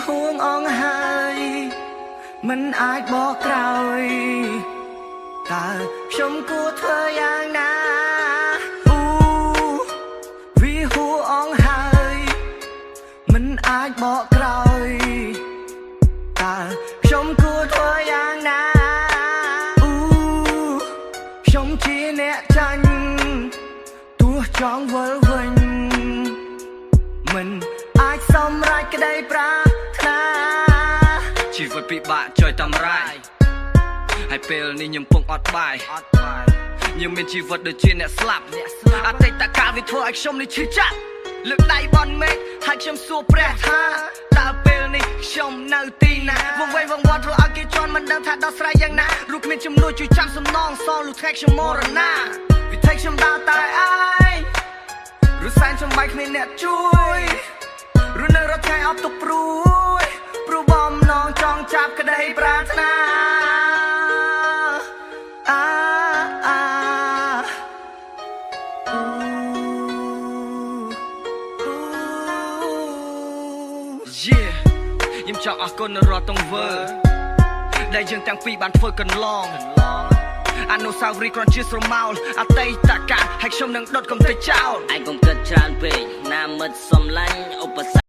ห่วงอ่องหายมันอาจบอกกล่าวแต่ชมกูเธออย่างนาวิหูอ่องหายมันอาจบอกกล่าวแต่ชมกูเธออย่างนาชมชีเนะจันตัวจองเวอร์วินมันอาจสมรักก็ได้ปรารถนาชีวิตពិបាកចុយតាមរាយហើយពេលនេះខ្ញុំពងអត់បាយខ្ញុំមានជីវិតដូចជាអ្នកស្លាប់អតីតកាលវាធ្វើឲ្យខ្ញុំនេះឈឺចាប់លើកដៃបន់មេឃហើយខ្ញុំសួរព្រះថាតើពេលនេះខ្ញុំនៅទីណាវង្វេងវង្វាន់ធ្វើឲ្យគេជន់មិនដឹងថាដោះស្រាយយ៉ាងណារូបគ្មានជំនួយជួយចាំសំណងសងលុះថ្ងៃខ្ញុំមរណាវិធីខ្ញុំដើរតែឯងឬសែនចំបាយគ្មានអ្នកជួយឬនៅរត់ថ្ងៃអត់ទុកព្រួយព្រោះបំណងចង់ចាប់ក្តីប្រាថ្នាខ្ញុំចង់អរគុណរាល់ទង្វើដែលយើងទាំងពីរបានធ្វើកន្លងអនុស្សាវរីយ៍គ្រាន់ជាស្រមោលអតីតកាលហើយខ្ញុំនឹងដុតកំទេចចោលឯងកុំគិតច្រើនពេកណាមិត្តសំឡាញ់ឧបសគ្គ